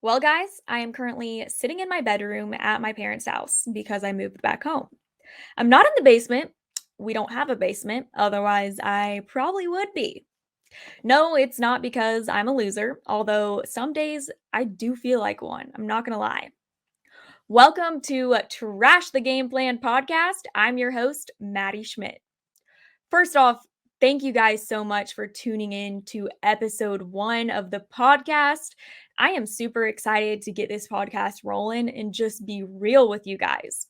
Well, guys, I am currently sitting in my bedroom at my parents' house because I moved back home. I'm not in the basement. We don't have a basement, otherwise, I probably would be. No, it's not because I'm a loser, although some days I do feel like one. I'm not going to lie. Welcome to Trash the Game Plan podcast. I'm your host, Maddie Schmidt. First off, thank you guys so much for tuning in to episode 1 of the podcast. I am super excited to get this podcast rolling and just be real with you guys.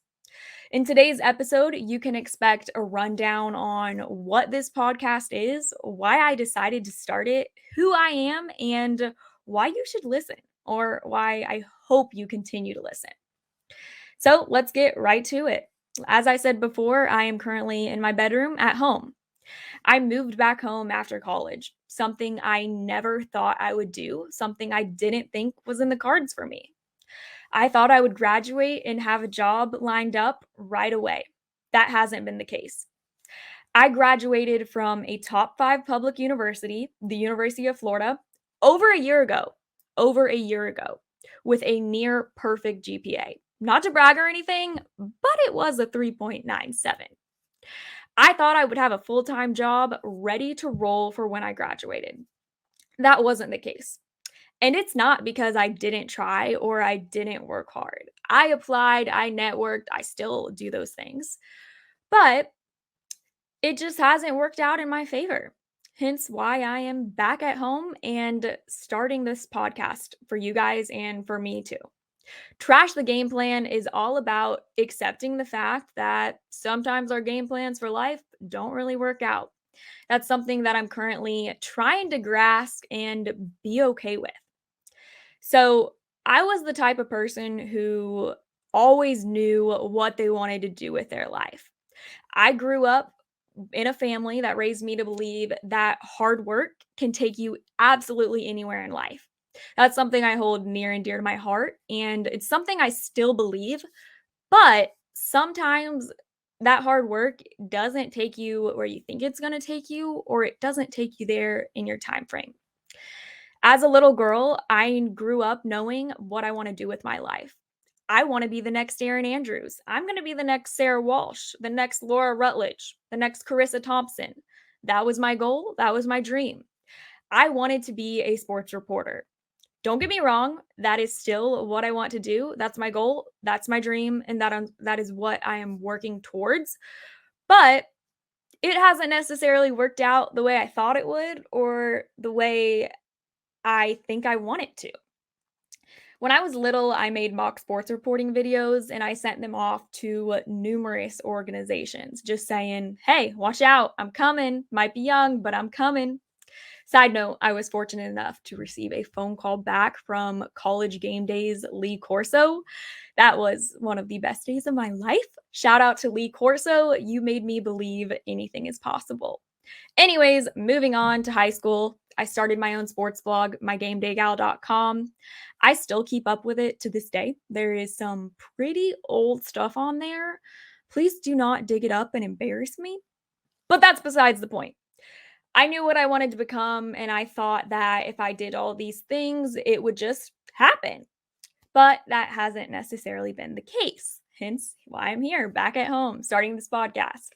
In today's episode, you can expect a rundown on what this podcast is, why I decided to start it, who I am, and why you should listen, or why I hope you continue to listen. So let's get right to it. As I said before, I am currently in my bedroom at home. I moved back home after college, something I never thought I would do, something I didn't think was in the cards for me. I thought I would graduate and have a job lined up right away. That hasn't been the case. I graduated from a top 5 public university, the University of Florida, over a year ago. Over a year ago, with a near perfect GPA. Not to brag or anything, but it was a 3.97. I thought I would have a full time job ready to roll for when I graduated. That wasn't the case. And it's not because I didn't try or I didn't work hard. I applied, I networked, I still do those things. But it just hasn't worked out in my favor. Hence why I am back at home and starting this podcast for you guys and for me too. Trash the Game Plan is all about accepting the fact that sometimes our game plans for life don't really work out. That's something that I'm currently trying to grasp and be okay with. So, I was the type of person who always knew what they wanted to do with their life. I grew up in a family that raised me to believe that hard work can take you absolutely anywhere in life. That's something I hold near and dear to my heart, and it's something I still believe, but sometimes that hard work doesn't take you where you think it's going to take you, or it doesn't take you there in your time frame. As a little girl, I grew up knowing what I want to do with my life. I want to be the next Erin Andrews. I'm going to be the next Sarah Walsh, the next Laura Rutledge, the next Carissa Thompson. That was my goal. That was my dream. I wanted to be a sports reporter. Don't get me wrong, that is still what I want to do. That's my goal. That's my dream. And that is what I am working towards. But it hasn't necessarily worked out the way I thought it would or the way I think I want it to. When I was little, I made mock sports reporting videos and I sent them off to numerous organizations, just saying, hey, watch out, I'm coming. Might be young, but I'm coming. Side note, I was fortunate enough to receive a phone call back from College Game Days Lee Corso. That was one of the best days of my life. Shout out to Lee Corso. You made me believe anything is possible. Anyways, moving on to high school, I started my own sports blog, mygamedaygal.com. I still keep up with it to this day. There is some pretty old stuff on there. Please do not dig it up and embarrass me. But that's besides the point. I knew what I wanted to become, and I thought that if I did all these things, it would just happen. But that hasn't necessarily been the case. Hence why I'm here back at home starting this podcast.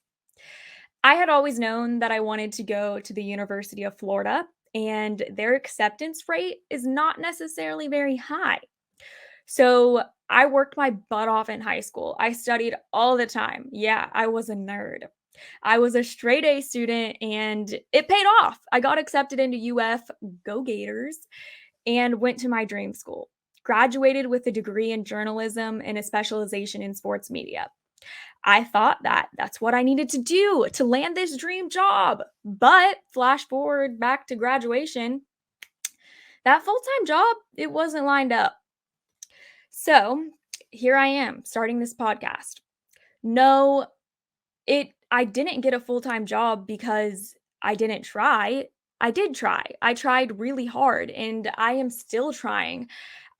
I had always known that I wanted to go to the University of Florida, and their acceptance rate is not necessarily very high. So I worked my butt off in high school. I studied all the time. Yeah, I was a nerd. I was a straight A student and it paid off. I got accepted into UF, go Gators, and went to my dream school. Graduated with a degree in journalism and a specialization in sports media. I thought that that's what I needed to do to land this dream job. But flash forward back to graduation, that full time job, it wasn't lined up. So here I am starting this podcast. No, I didn't get a full time job because I didn't try. I did try. I tried really hard and I am still trying.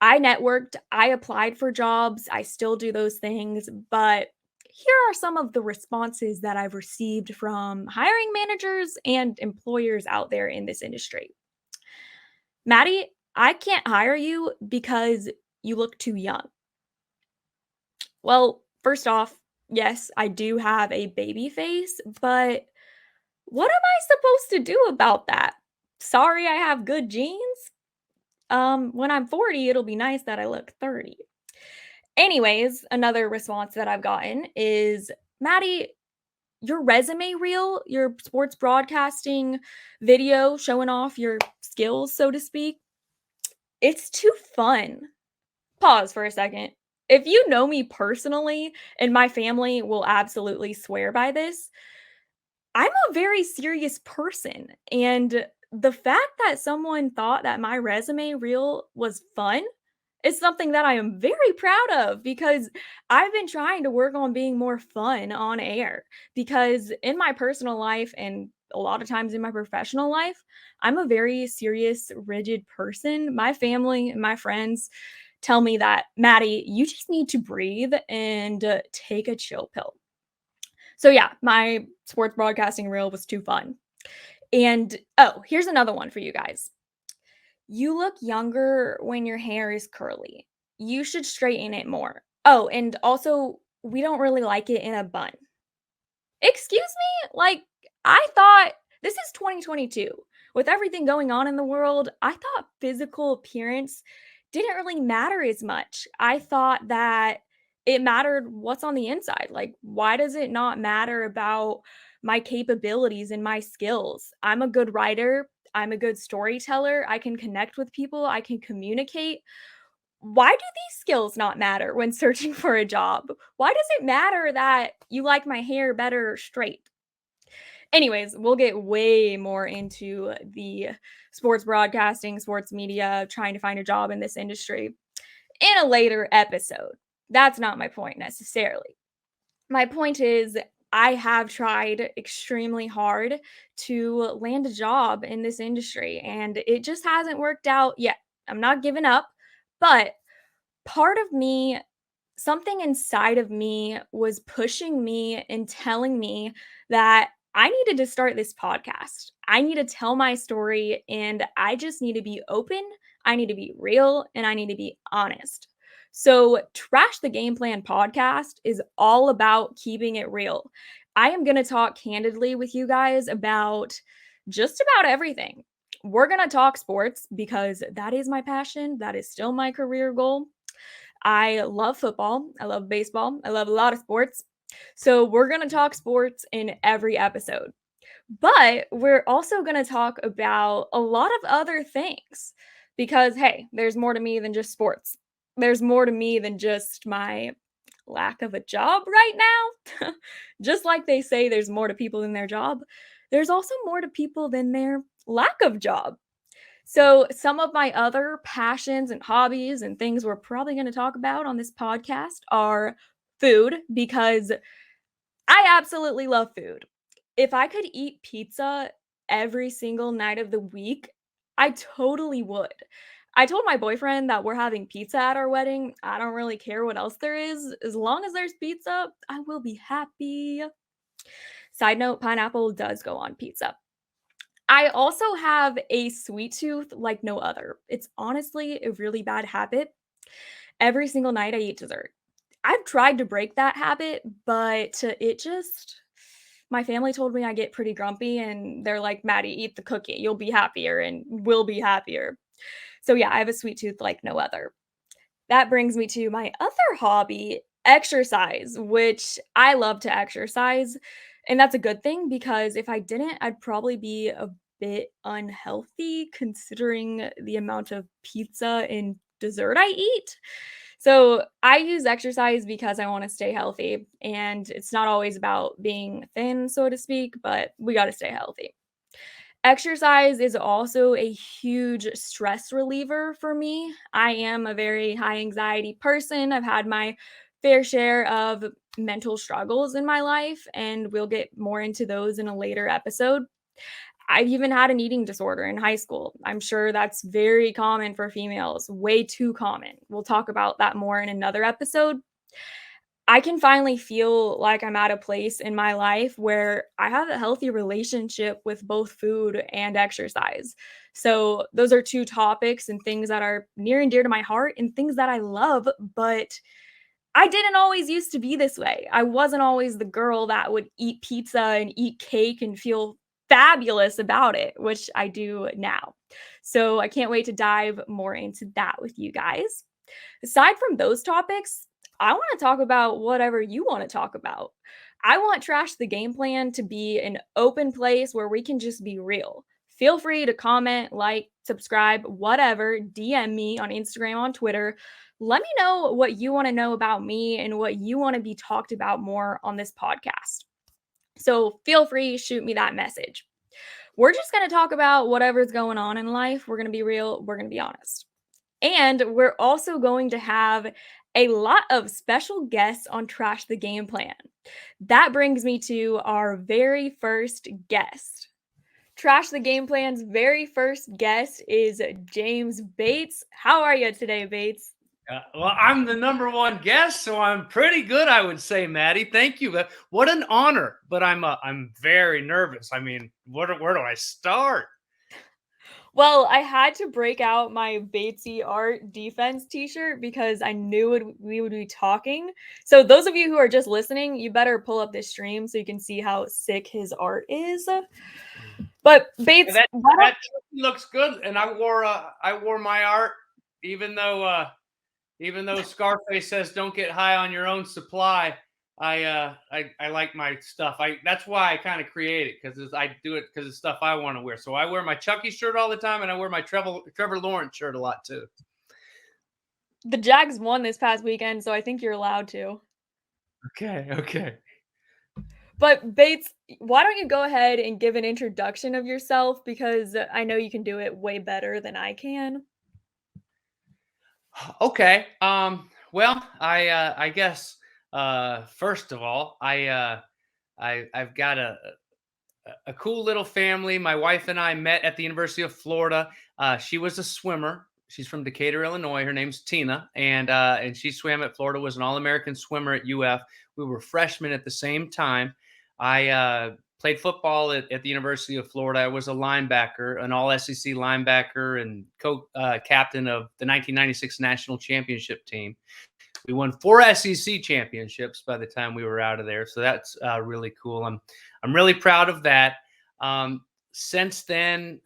I networked, I applied for jobs, I still do those things, but here are some of the responses that I've received from hiring managers and employers out there in this industry. Maddie, I can't hire you because you look too young. Well, first off, yes, I do have a baby face, but what am I supposed to do about that? Sorry, I have good genes. When I'm 40, it'll be nice that I look 30. Anyways, another response that I've gotten is, Maddie, your resume reel, your sports broadcasting video showing off your skills, so to speak, it's too fun. Pause for a second. If you know me personally, and my family will absolutely swear by this, I'm a very serious person. And the fact that someone thought that my resume reel was fun is something that I am very proud of because I've been trying to work on being more fun on air. Because in my personal life and a lot of times in my professional life, I'm a very serious, rigid person. My family and my friends tell me that, Maddie, you just need to breathe and take a chill pill. So, yeah, my sports broadcasting reel was too fun. And oh, here's another one for you guys. You look younger when your hair is curly. You should straighten it more. Oh, and also, we don't really like it in a bun. Excuse me? Like, I thought this is 2022. With everything going on in the world, I thought physical appearance didn't really matter as much. I thought that it mattered what's on the inside. Like, why does it not matter about my capabilities and my skills? I'm a good writer. I'm a good storyteller. I can connect with people. I can communicate. Why do these skills not matter when searching for a job? Why does it matter that you like my hair better straight? Anyways, we'll get way more into the sports broadcasting, sports media, trying to find a job in this industry in a later episode. That's not my point necessarily. My point is, I have tried extremely hard to land a job in this industry, and it just hasn't worked out yet. I'm not giving up, but part of me, something inside of me was pushing me and telling me that I needed to start this podcast. I need to tell my story and I just need to be open. I need to be real and I need to be honest. So, Trash the Game Plan podcast is all about keeping it real. I am going to talk candidly with you guys about just about everything. We're going to talk sports because that is my passion. That is still my career goal. I love football. I love baseball. I love a lot of sports. So we're going to talk sports in every episode. But we're also going to talk about a lot of other things because, hey, there's more to me than just sports. There's more to me than just my lack of a job right now. Just like they say there's more to people than their job, there's also more to people than their lack of job. So, some of my other passions and hobbies and things we're probably going to talk about on this podcast are food because I absolutely love food. If I could eat pizza every single night of the week, I totally would. I told my boyfriend that we're having pizza at our wedding. I don't really care what else there is. As long as there's pizza, I will be happy. Side note, pineapple does go on pizza. I also have a sweet tooth like no other. It's honestly a really bad habit. Every single night I eat dessert. I've tried to break that habit, but it just my family told me I get pretty grumpy and they're like, "Maddie, eat the cookie. You'll be happier and we'll be happier." So yeah, I have a sweet tooth like no other. That brings me to my other hobby, exercise, which I love to exercise. And that's a good thing because if I didn't, I'd probably be a bit unhealthy considering the amount of pizza and dessert I eat. So I use exercise because I want to stay healthy. And it's not always about being thin, so to speak, but we got to stay healthy. Exercise is also a huge stress reliever for me. I am a very high anxiety person. I've had my fair share of mental struggles in my life, and we'll get more into those in a later episode. I've even had an eating disorder in high school. I'm sure that's very common for females, way too common. We'll talk about that more in another episode. I can finally feel like I'm at a place in my life where I have a healthy relationship with both food and exercise. So, those are 2 topics and things that are near and dear to my heart and things that I love, but I didn't always used to be this way. I wasn't always the girl that would eat pizza and eat cake and feel fabulous about it, which I do now. So, I can't wait to dive more into that with you guys. Aside from those topics, I want to talk about whatever you want to talk about. I want Trash the Game Plan to be an open place where we can just be real. Feel free to comment, like, subscribe, whatever, DM me on Instagram, on Twitter. Let me know what you want to know about me and what you want to be talked about more on this podcast. So feel free, shoot me that message. We're just going to talk about whatever's going on in life. We're going to be real. We're going to be honest. And we're also going to have a lot of special guests on Trash the Game Plan. That brings me to our very first guest. Trash the Game Plan's very first guest is James Bates. How are you today, Bates? Well, I'm the number one guest, so I'm pretty good, I would say, Maddie. Thank you. What an honor! But I'm very nervous. I mean, where do I start? Well, I had to break out my Batesy art defense t-shirt because I knew we would be talking. So those of you who are just listening, you better pull up this stream so you can see how sick his art is. But And Bates, that why don't that looks good, and I wore my art, even though Scarface says don't get high on your own supply. I like my stuff. That's why I kind of create it, because I do it because it's stuff I want to wear. So I wear my Chucky shirt all the time, and I wear my Trevor Lawrence shirt a lot too. the Jags won this past weekend, so I think you're allowed to. Okay. But Bates, why don't you go ahead and give an introduction of yourself because I know you can do it way better than I can. Okay. Well, I guess first of all, I've got a cool little family. My wife and I met at the University of Florida. She was a swimmer. She's from Decatur, Illinois. Her name's Tina, and she swam at Florida. Was an All-American swimmer at UF. We were freshmen at the same time. I played football at the University of Florida. I was a linebacker, an All SEC linebacker, and co-captain of the 1996 national championship team. We won 4 SEC championships by the time we were out of there, so that's really cool. I'm really proud of that. Since then,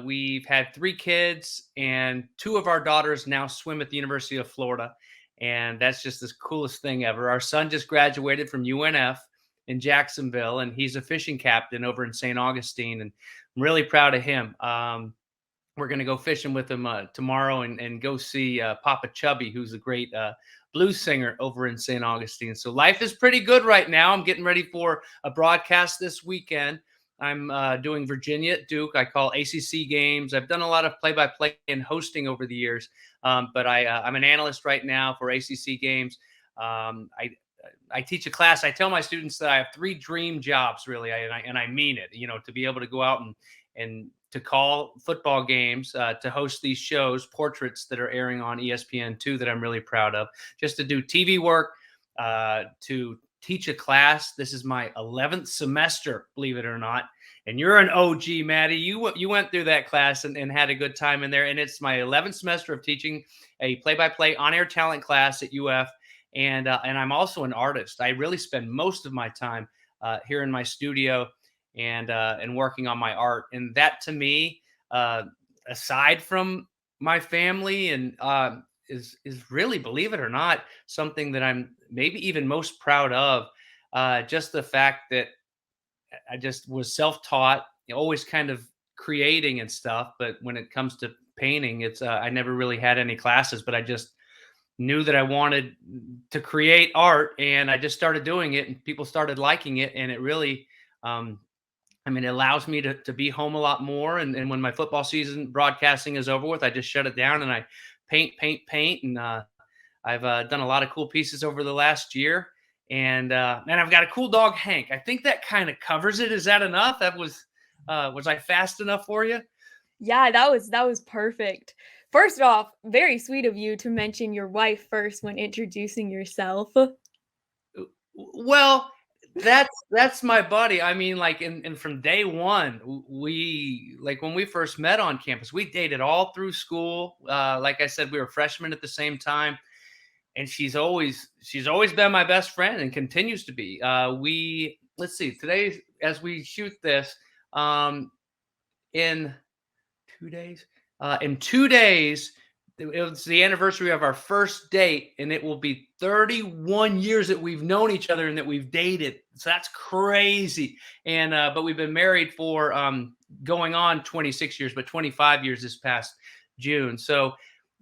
we've had 3 kids, and 2 of our daughters now swim at the University of Florida, and that's just the coolest thing ever. Our son just graduated from UNF in Jacksonville, and he's a fishing captain over in St. Augustine, and I'm really proud of him. We're going to go fishing with him tomorrow and go see Papa Chubby, who's a great blues singer over in St. Augustine. So life is pretty good right now. I'm getting ready for a broadcast this weekend. I'm doing Virginia at Duke. I call ACC games. I've done a lot of play-by-play and hosting over the years, but I'm an analyst right now for ACC games. I teach a class. I tell my students that I have 3 dream jobs, really, and I mean it. To be able to go out and to call football games, to host these shows, portraits that are airing on ESPN2 that I'm really proud of, just to do TV work, to teach a class. This is my 11th semester, believe it or not. And you're an OG, Maddie. You went through that class and had a good time in there. And it's my 11th semester of teaching a play-by-play on-air talent class at UF. And I'm also an artist. I really spend most of my time here in my studio and working on my art. And that, to me, aside from my family, and is really, believe it or not, something that I'm maybe even most proud of. Just the fact that I just was self-taught, always kind of creating and stuff. But when it comes to painting, it's I never really had any classes, but I just knew that I wanted to create art, and I just started doing it, and people started liking it, and it really, it allows me to be home a lot more. And when my football season broadcasting is over with, I just shut it down and I paint, and I've done a lot of cool pieces over the last year, and I've got a cool dog, Hank. I think that kind of covers it. Is that enough? That was I fast enough for you? Yeah, that was perfect. First off, very sweet of you to mention your wife first when introducing yourself. Well, that's my buddy. I mean, like, and from day one, we like when we first met on campus, we dated all through school. Like I said, we were freshmen at the same time, and she's always been my best friend and continues to be. We let's see, today as we shoot this, in 2 days. In 2 days, it was the anniversary of our first date, and it will be 31 years that we've known each other and that we've dated. So that's crazy. And but we've been married for going on 26 years, but 25 years this past June. So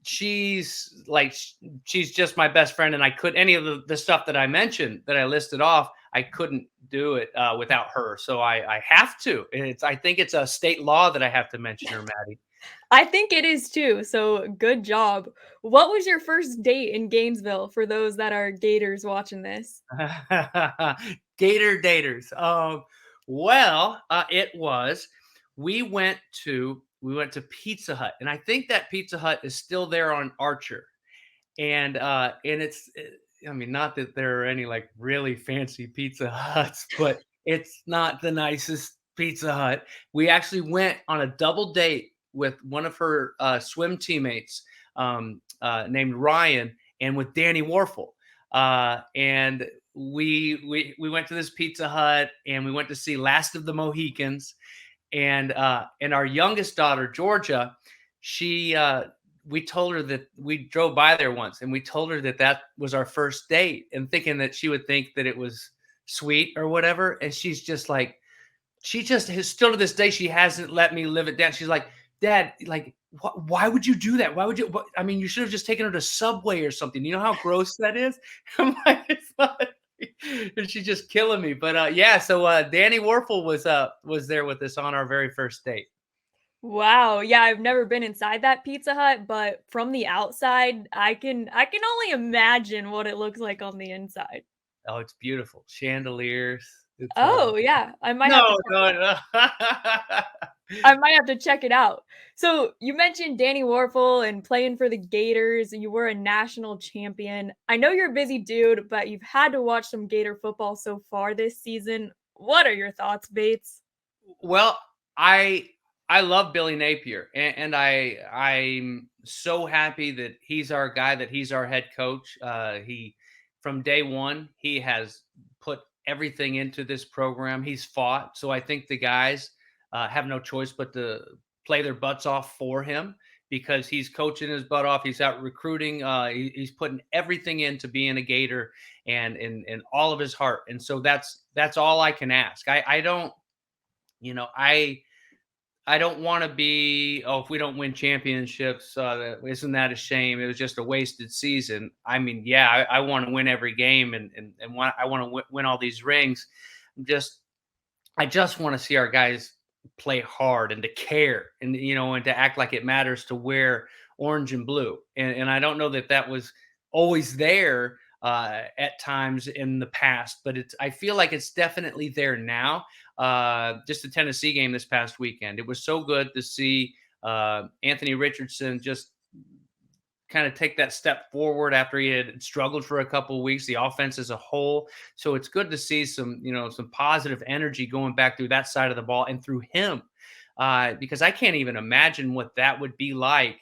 she's like she's just my best friend, and I could any of the stuff that I mentioned that I listed off. I couldn't do it without her, so I have to. I think it's a state law that I have to mention her, Maddie. I think it is too, so good job. What was your first date in Gainesville for those that are Gators watching this? Gator daters. Well, it was. We went to Pizza Hut, and I think that Pizza Hut is still there on Archer. And I mean, not that there are any like really fancy Pizza Huts, but it's not the nicest Pizza Hut. We actually went on a double date with one of her swim teammates, named Ryan, and with Danny Warfel. And we went to this Pizza Hut, and we went to see Last of the Mohicans. And our youngest daughter, Georgia, she we told her that we drove by there once, and we told her that that was our first date, and thinking that she would think that it was sweet or whatever. And she's just like, she just has, still to this day, she hasn't let me live it down. She's like, Dad, like, why would you do that? Why would you? I mean, you should have just taken her to Subway or something. You know how gross that is? I'm like, it's not. And she's just killing me. But yeah, so Danny Warfel was there with us on our very first date. Wow, yeah, I've never been inside that Pizza Hut, but from the outside, I can only imagine what it looks like on the inside. Oh, it's beautiful. Chandeliers. It's Oh, yeah, no, no, no. I might have to check it out. So, you mentioned Danny Warfel and playing for the Gators, you were a national champion. I know you're a busy dude, but you've had to watch some Gator football so far this season. What are your thoughts, Bates? Well, I love Billy Napier, and I'm so happy that he's our guy, that he's our head coach. He From day one, he has put everything into this program. He's fought, so I think the guys have no choice but to play their butts off for him, because he's coaching his butt off. He's out recruiting. He's putting everything into being a Gator, and all of his heart. And so that's all I can ask. I don't, you know, I don't want to be, oh, if we don't win championships, isn't that a shame? It was just a wasted season. I mean, yeah, I want to win every game, and I want to win all these rings. I'm just I just want to see our guys play hard and to care, and to act like it matters to wear orange and blue. And I don't know that that was always there at times in the past, but I feel like it's definitely there now. Just the Tennessee game this past weekend, it was so good to see Anthony Richardson just kind of take that step forward after he had struggled for a couple of weeks, the offense as a whole. So it's good to see some positive energy going back through that side of the ball and through him, because I can't even imagine what that would be like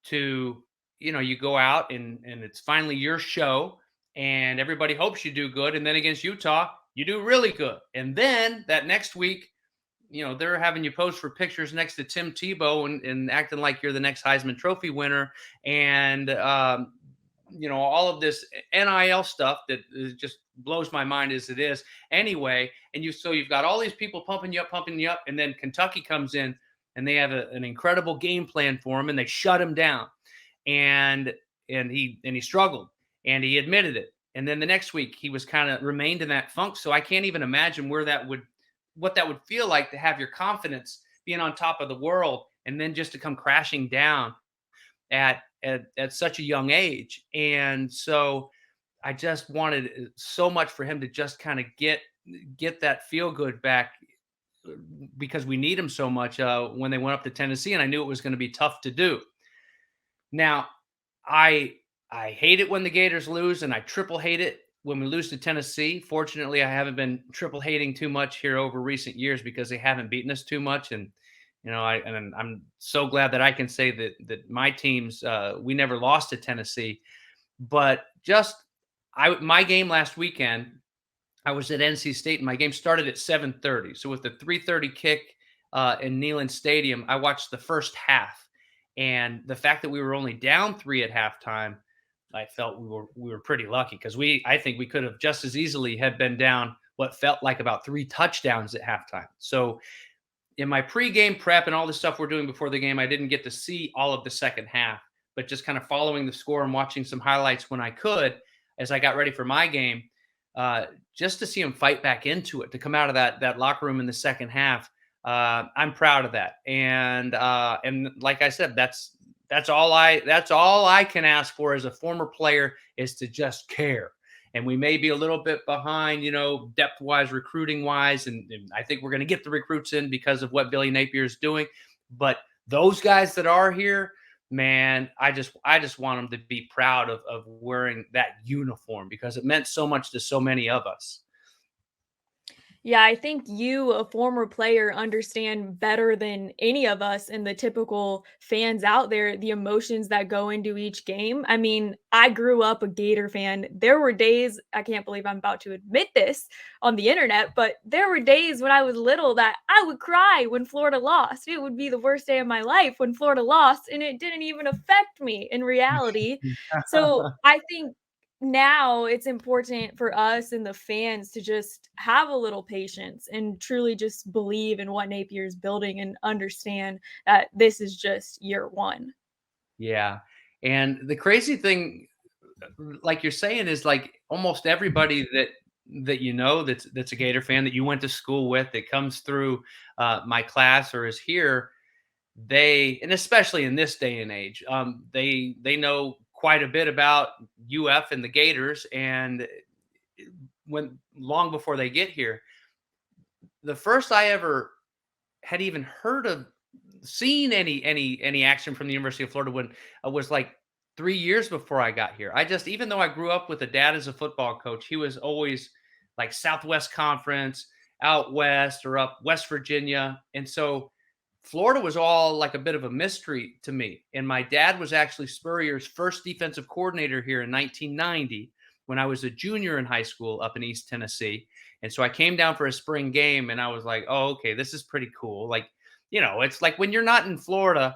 to, you go out, and it's finally your show, and everybody hopes you do good. And then against Utah, you do really good. And then that next week, they're having you pose for pictures next to Tim Tebow, and acting like you're the next Heisman Trophy winner, and all of this NIL stuff that just blows my mind as it is anyway. And you've got all these people pumping you up, and then Kentucky comes in, and they have an incredible game plan for him, and they shut him down, and he struggled, and he admitted it. And then the next week, he was kind of remained in that funk. So I can't even imagine what that would feel like, to have your confidence being on top of the world, and then just to come crashing down at such a young age. And so I just wanted so much for him to just kind of get that feel good back, because we need him so much when they went up to Tennessee, and I knew it was going to be tough to do. Now, I I hate it when the Gators lose, and I triple hate it when we lose to Tennessee, fortunately, I haven't been triple hating too much here over recent years because they haven't beaten us too much. And I'm so glad that I can say that my teams, we never lost to Tennessee. But just my game last weekend, I was at NC State and my game started at 7:30. So with the 3:30 kick in Neyland Stadium, I watched the first half, and the fact that we were only down 3 at halftime, I felt we were pretty lucky because I think we could have just as easily had been down what felt like about 3 touchdowns at halftime. So in my pregame prep and all the stuff we're doing before the game, I didn't get to see all of the second half, but just kind of following the score and watching some highlights when I could as I got ready for my game, just to see him fight back into it, to come out of that locker room in the second half. I'm proud of that, and like I said, that's all I can ask for as a former player is to just care. And we may be a little bit behind, depth wise, recruiting wise. And I think we're going to get the recruits in because of what Billy Napier is doing. But those guys that are here, man, I just want them to be proud of wearing that uniform because it meant so much to so many of us. Yeah, I think you, a former player, understand better than any of us and the typical fans out there the emotions that go into each game. I mean, I grew up a Gator fan. There were days, I can't believe I'm about to admit this on the internet, but there were days when I was little that I would cry when Florida lost. It would be the worst day of my life when Florida lost, and it didn't even affect me in reality. So I think now it's important for us and the fans to just have a little patience and truly just believe in what Napier is building and understand that this is just year one. Yeah. And the crazy thing, like you're saying, is like almost everybody that's a Gator fan that you went to school with that comes through my class or is here, and especially in this day and age, they know quite a bit about UF and the Gators, and when long before they get here, the first I ever had even heard of seen any action from the University of Florida when was like 3 years before I got here. I just even though I grew up with a dad as a football coach, he was always like Southwest Conference, out west or up West Virginia, and so Florida was all like a bit of a mystery to me. And my dad was actually Spurrier's first defensive coordinator here in 1990 when I was a junior in high school up in East Tennessee. And so I came down for a spring game and I was like, oh, okay, this is pretty cool. Like, it's like when you're not in Florida,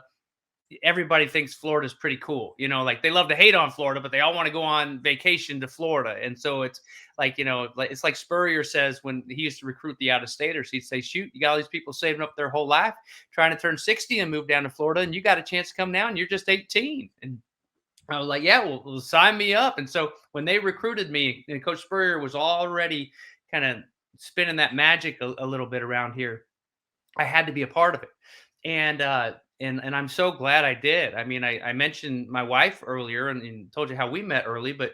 everybody thinks Florida's pretty cool. Like they love to hate on Florida, but they all want to go on vacation to Florida. And so it's like, it's like Spurrier says when he used to recruit the out of staters, he'd say, shoot, you got all these people saving up their whole life trying to turn 60 and move down to Florida. And you got a chance to come down and you're just 18. And I was like, yeah, well, sign me up. And so when they recruited me, and Coach Spurrier was already kind of spinning that magic a little bit around here, I had to be a part of it. And I'm so glad I did. I mean, I mentioned my wife earlier and told you how we met early, but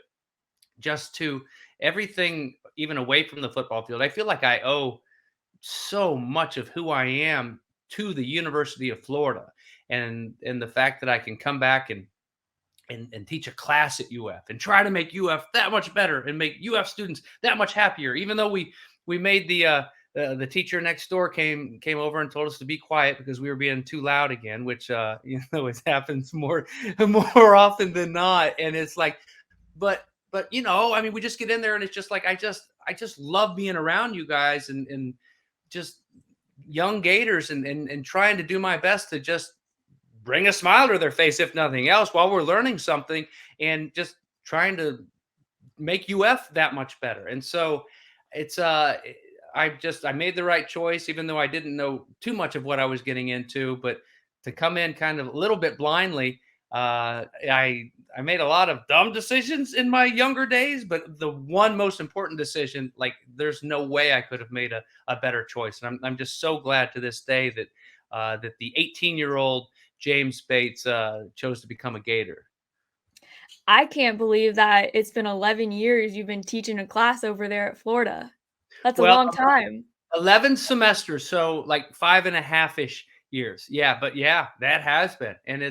just to everything, even away from the football field, I feel like I owe so much of who I am to the University of Florida, and the fact that I can come back and teach a class at UF and try to make UF that much better and make UF students that much happier. Even though we made the teacher next door came over and told us to be quiet because we were being too loud again, which it happens more often than not. And it's like, but I mean, we just get in there and it's just like I just love being around you guys and just young Gators and trying to do my best to just bring a smile to their face, if nothing else, while we're learning something and just trying to make UF that much better. And so it's I made the right choice, even though I didn't know too much of what I was getting into. But to come in kind of a little bit blindly, I made a lot of dumb decisions in my younger days. But the one most important decision, like there's no way I could have made a better choice. And I'm just so glad to this day that the 18-year-old James Bates chose to become a Gator. I can't believe that it's been 11 years you've been teaching a class over there at Florida. That's a Well, long time. 11 semesters, so like 5 and a half ish years. Yeah, but yeah, that has been. And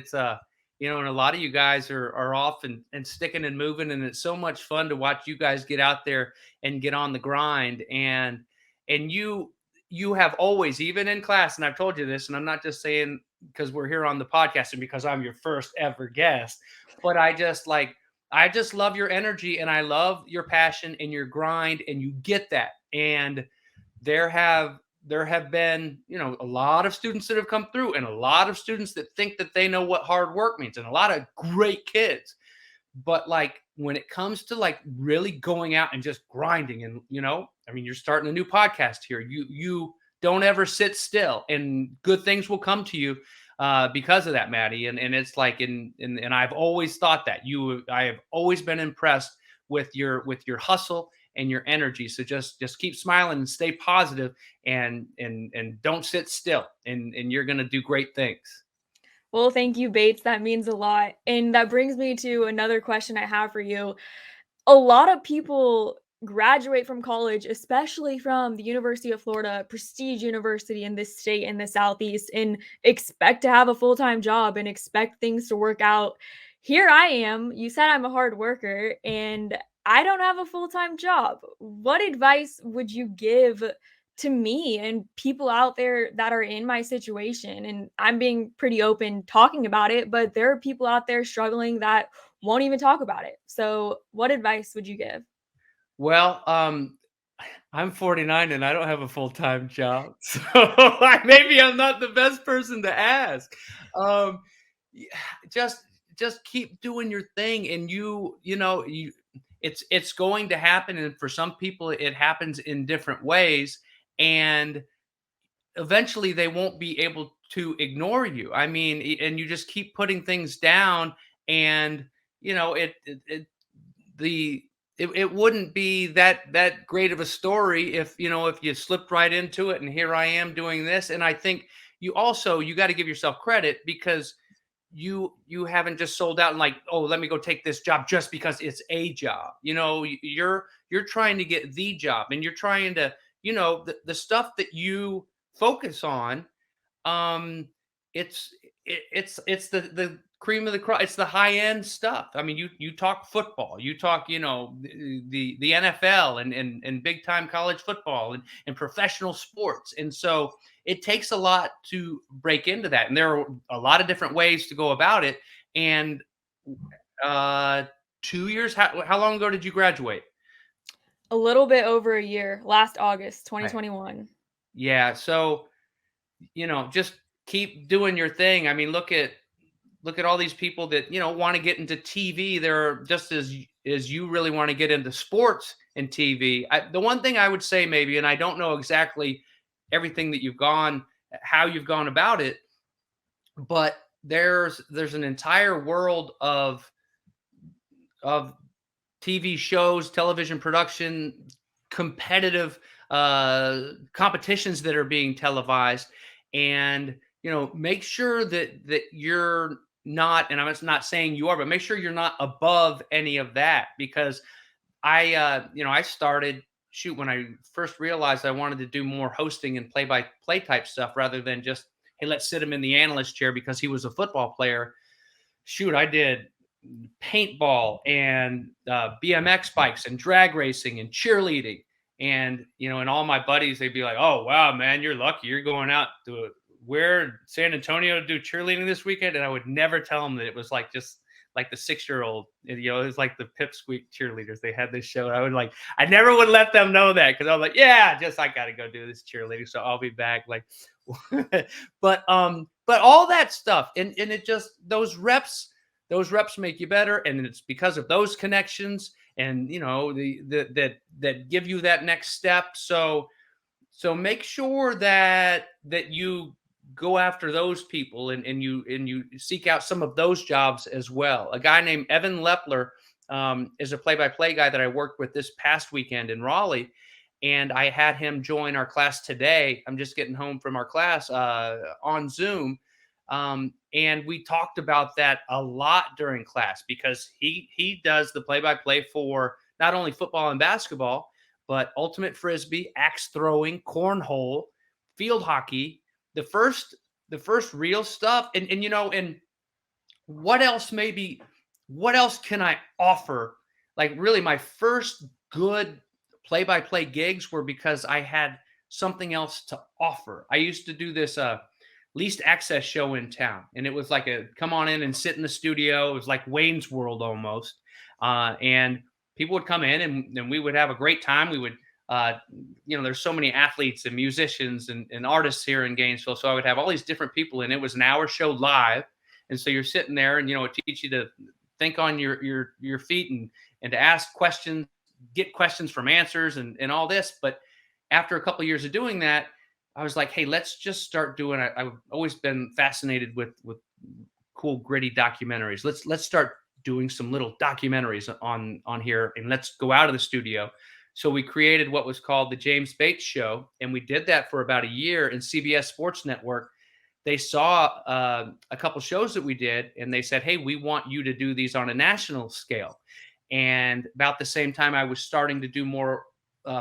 and a lot of you guys are off and sticking and moving, and it's so much fun to watch you guys get out there and get on the grind. And you have always, even in class, and I've told you this, and I'm not just saying because we're here on the podcast and because I'm your first ever guest, but I just love your energy, and I love your passion and your grind, and you get that. And there have there have been, a lot of students that have come through, and a lot of students that think that they know what hard work means, and a lot of great kids. But like when it comes to like really going out and just grinding, and I mean, you're starting a new podcast here. You don't ever sit still, and good things will come to you because of that, Maddie. And it's like, and I've always thought that I have always been impressed with your hustle and your energy. So just keep smiling and stay positive, and don't sit still, and you're gonna do great things. Well, thank you, Bates. That means a lot. And that brings me to another question I have for you. A lot of people graduate from college, especially from the University of Florida, prestige university in this state in the Southeast, and expect to have a full time job and expect things to work out. Here I am. You said I'm a hard worker and I don't have a full time job. What advice would you give to me and people out there that are in my situation? And I'm being pretty open talking about it, but there are people out there struggling that won't even talk about it. So, what advice would you give? Well, I'm 49 and I don't have a full-time job. So maybe I'm not the best person to ask. Um, yeah, just just keep doing your thing, and it's going to happen, and for some people it happens in different ways, and eventually they won't be able to ignore you. I mean, and you just keep putting things down, and you know the it wouldn't be that great of a story if you slipped right into it, and here I am doing this. And I think you got to give yourself credit, because you haven't just sold out and like, oh, let me go take this job just because it's a job. You're trying to get the job, and you're trying to, the stuff that you focus on. um it's it's the cream of the crop. It's the high end stuff. I mean, you talk football, you talk, the NFL, and big time college football, and professional sports. And so it takes a lot to break into that, and there are a lot of different ways to go about it. And 2 years, how long ago did you graduate? A little bit over a year, last August Right. 2021. Yeah, so just keep doing your thing. I mean, look at all these people that want to get into TV. They're just as you really want to get into sports and TV. The one thing I would say, maybe, and I don't know exactly everything that how you've gone about it, but there's an entire world of TV shows, television production, competitive competitions that are being televised. And make sure that you're not, and I'm not saying you are, but make sure you're not above any of that. Because I started, shoot, when I first realized I wanted to do more hosting and play-by-play type stuff, rather than just, hey, let's sit him in the analyst chair because he was a football player. Shoot, I did paintball and BMX bikes and drag racing and cheerleading. And and all my buddies, they'd be like, "Oh wow, man, you're lucky. You're going out to where, San Antonio, to do cheerleading this weekend." And I would never tell them that it was like just like the 6-year-old. It was like the Pipsqueak cheerleaders. They had this show. I never would let them know that, because I was like, "Yeah, just I got to go do this cheerleading, so I'll be back." Like, but all that stuff, and it just, those reps make you better, and it's because of those connections, and that give you that next step. So make sure that you go after those people, and you seek out some of those jobs as well. A guy named Evan Lepler is a play-by-play guy that I worked with this past weekend in Raleigh, and I had him join our class today. I'm just getting home from our class on Zoom. And we talked about that a lot during class, because he does the play-by-play for not only football and basketball, but ultimate frisbee, axe throwing, cornhole, field hockey, the first real stuff. And what else maybe what else can I offer? Like really my first good play-by-play gigs were because I had something else to offer. I used to do this least access show in town, and it was like a come on in and sit in the studio. It was like Wayne's World almost. And people would come in and we would have a great time. We would there's so many athletes and musicians and artists here in Gainesville. So I would have all these different people, and it was an hour show live. And so you're sitting there, and it teach you to think on your feet and to ask questions, get questions from answers, and all this. But after a couple of years of doing that, I was like, hey, let's just start doing. I've always been fascinated with cool gritty documentaries. Let's start doing some little documentaries on here, and let's go out of the studio. So we created what was called the James Bates Show, and we did that for about a year. And CBS Sports Network, they saw a couple shows that we did, and they said, hey, we want you to do these on a national scale. And about the same time, I was starting to do more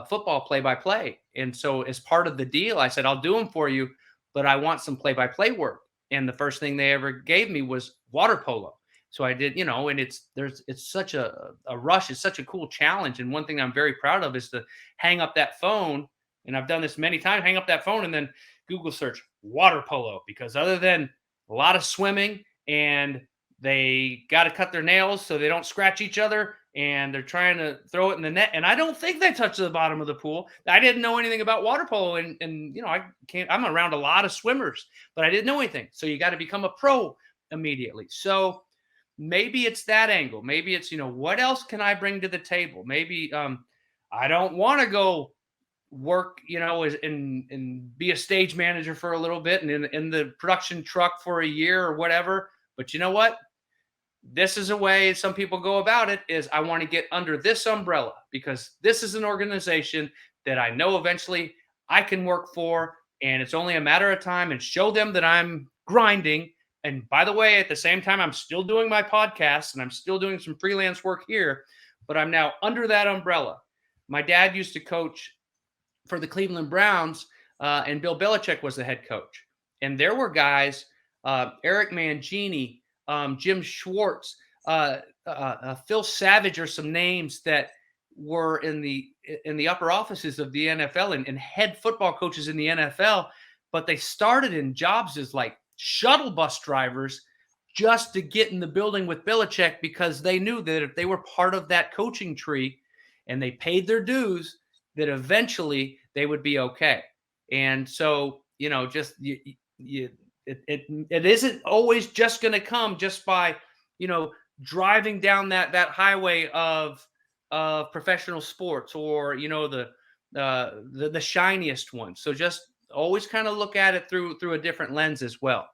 football play-by-play. And so as part of the deal, I said, I'll do them for you, but I want some play-by-play work. And the first thing they ever gave me was water polo. So I did, and it's such a rush. It's such a cool challenge. And one thing I'm very proud of is to hang up that phone. And I've done this many times, hang up that phone and then Google search water polo, because other than a lot of swimming and they got to cut their nails so they don't scratch each other, and they're trying to throw it in the net. And I don't think they touch the bottom of the pool. I didn't know anything about water polo. And I'm around a lot of swimmers, but I didn't know anything. So you got to become a pro immediately. So maybe it's that angle. Maybe it's, what else can I bring to the table? Maybe I don't want to go work, and be a stage manager for a little bit and in the production truck for a year or whatever. But you know what? This is a way some people go about it, is I want to get under this umbrella because this is an organization that I know eventually I can work for, and it's only a matter of time, and show them that I'm grinding. And by the way, at the same time, I'm still doing my podcast and I'm still doing some freelance work here, but I'm now under that umbrella. My dad used to coach for the Cleveland Browns, and Bill Belichick was the head coach. And there were guys, Eric Mangini, Jim Schwartz, Phil Savage are some names that were in the upper offices of the NFL and head football coaches in the NFL, but they started in jobs as like shuttle bus drivers just to get in the building with Belichick, because they knew that if they were part of that coaching tree and they paid their dues, that eventually they would be okay. And so, just it isn't always just going to come just by, driving down that highway of professional sports, or, the shiniest one. So just always kind of look at it through a different lens as well.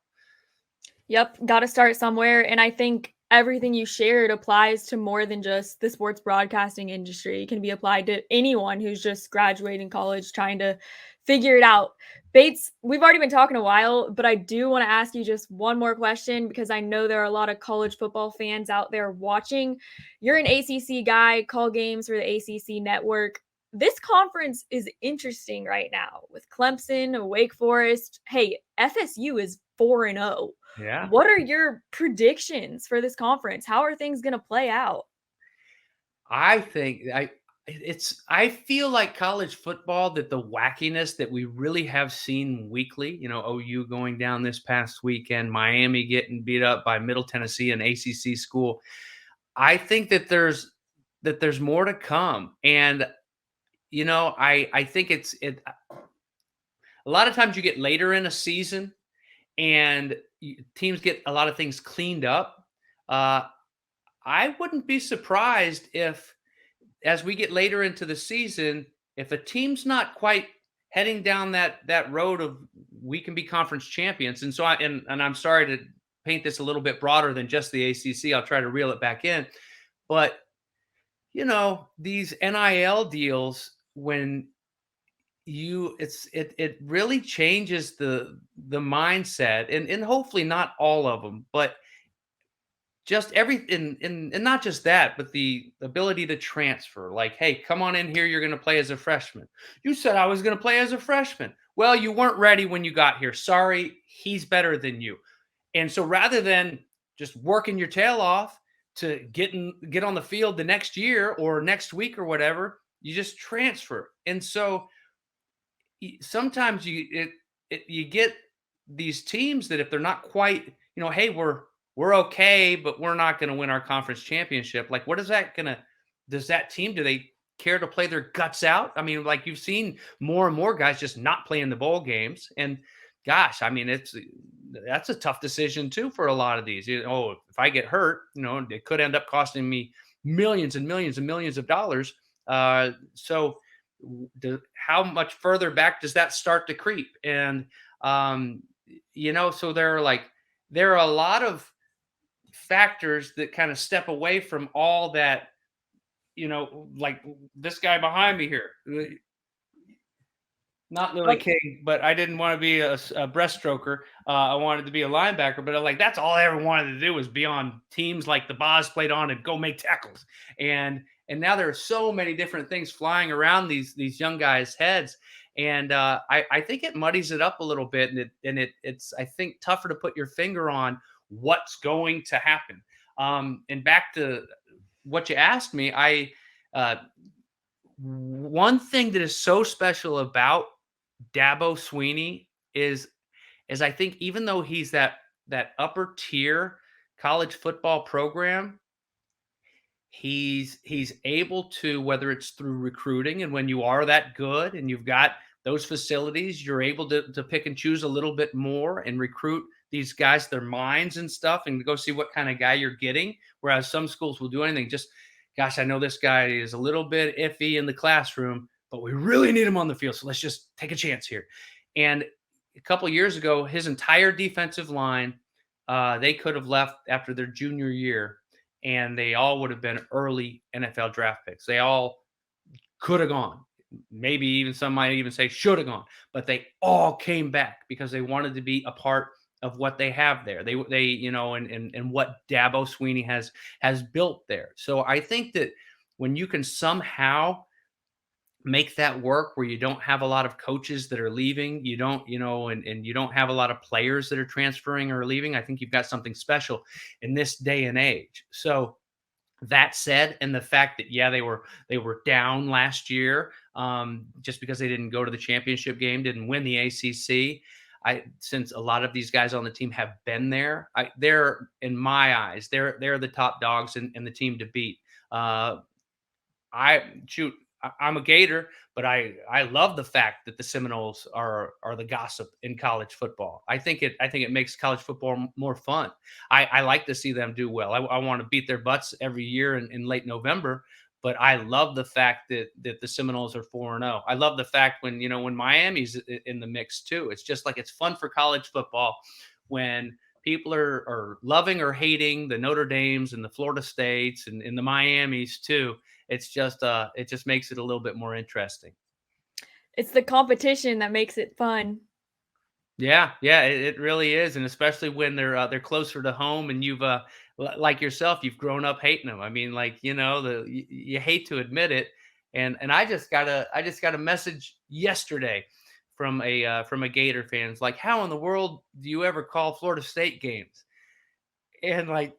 Yep, got to start somewhere. And I think everything you shared applies to more than just the sports broadcasting industry. It can be applied to anyone who's just graduating college trying to figure it out. Bates, we've already been talking a while, but I do want to ask you just one more question, because I know there are a lot of college football fans out there watching. You're an ACC guy, call games for the ACC network. This conference is interesting right now with Clemson, Wake Forest. Hey, FSU is 4-0. Yeah. What are your predictions for this conference? How are things going to play out? I think I feel like college football, that the wackiness that we really have seen weekly, OU going down this past weekend, Miami getting beat up by Middle Tennessee, an ACC school. I think that there's more to come. And I think a lot of times you get later in a season and teams get a lot of things cleaned up. I wouldn't be surprised if, as we get later into the season, if a team's not quite heading down that road of we can be conference champions. And so and I'm sorry to paint this a little bit broader than just the ACC. I'll try to reel it back in. But these NIL deals, when it really changes the mindset, and hopefully not all of them, but just everything, and not just that, but the ability to transfer. Like, hey, come on in here, you're going to play as a freshman. You said I was going to play as a freshman. Well, you weren't ready when you got here. Sorry, he's better than you. And so rather than just working your tail off to get on the field the next year or next week or whatever. You just transfer. And so sometimes you get these teams that if they're not quite, hey, we're okay, but we're not going to win our conference championship. Like, what is that gonna? Does that team, do they care to play their guts out? I mean, like you've seen more and more guys just not playing the bowl games, and gosh, I mean, that's a tough decision too for a lot of these. Oh, if I get hurt, it could end up costing me millions and millions and millions of dollars. So how much further back does that start to creep? And so there are a lot of factors that kind of step away from all that. Like this guy behind me here, not Lily Oh, King, but I didn't want to be a breaststroker. I wanted to be a linebacker, but like that's all I ever wanted to do was be on teams like the Boz played on and go make tackles. And now there are so many different things flying around these young guys' heads, and I think it muddies it up a little bit, and it's I think tougher to put your finger on what's going to happen. And back to what you asked me, uh, one thing that is so special about Dabo Sweeney is I think even though he's that upper tier college football program, he's able to, whether it's through recruiting, and when you are that good and you've got those facilities, you're able to pick and choose a little bit more and recruit these guys, their minds and stuff, and go see what kind of guy you're getting. Whereas some schools will do anything. Just, gosh, I know this guy is a little bit iffy in the classroom, but we really need him on the field. So let's just take a chance here. And a couple of years ago, his entire defensive line, they could have left after their junior year, and they all would have been early NFL draft picks. They all could have gone. Maybe even some might even say should have gone, but they all came back because they wanted to be a part of what they have there. They and what Dabo Sweeney has built there. So I think that when you can somehow make that work where you don't have a lot of coaches that are leaving, you don't, and you don't have a lot of players that are transferring or leaving, I think you've got something special in this day and age. So that said, and the fact that they were down last year, just because they didn't go to the championship game, didn't win the ACC. Since a lot of these guys on the team have been there, they're, in my eyes, they're the top dogs and the team to beat. I shoot. I'm a Gator, but I love the fact that the Seminoles are the gossip in college football. I think it makes college football more fun. I like to see them do well. I want to beat their butts every year in late November, but I love the fact that the Seminoles are 4-0. I love the fact when Miami's in the mix too. It's just like it's fun for college football when people are loving or hating the Notre Dames and the Florida States and the Miamis too. It just makes it a little bit more interesting. it's the competition that makes it fun. Yeah, yeah, it really is, and especially when they're closer to home, and you've like yourself, you've grown up hating them. I mean, like you hate to admit it, and I just got a message yesterday from a Gator fan. It's like, how in the world do you ever call Florida State games? And like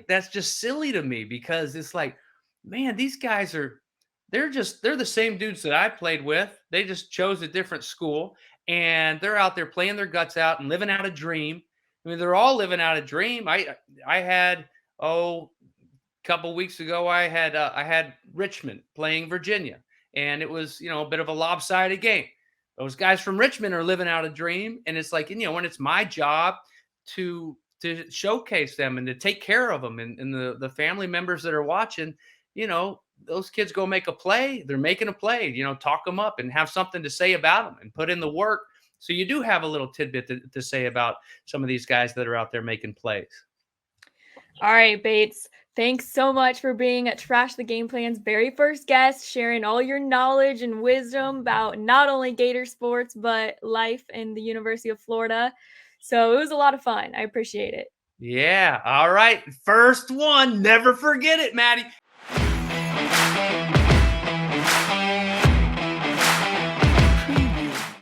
that's just silly to me because it's like, man, these guys they're the same dudes that I played with. They just chose a different school, and they're out there playing their guts out and living out a dream. I mean, they're all living out a dream. I had, a couple weeks ago, I had Richmond playing Virginia, and it was a bit of a lopsided game. Those guys from Richmond are living out a dream, and it's like, when it's my job to showcase them and to take care of them, and the family members that are watching, those kids go make a play. They're making a play. Talk them up and have something to say about them and put in the work. So you do have a little tidbit to say about some of these guys that are out there making plays. All right, Bates. Thanks so much for being at Trash the Game Plan's very first guest, sharing all your knowledge and wisdom about not only Gator sports, but life in the University of Florida. So it was a lot of fun. I appreciate it. Yeah. All right. First one. Never forget it, Maddie.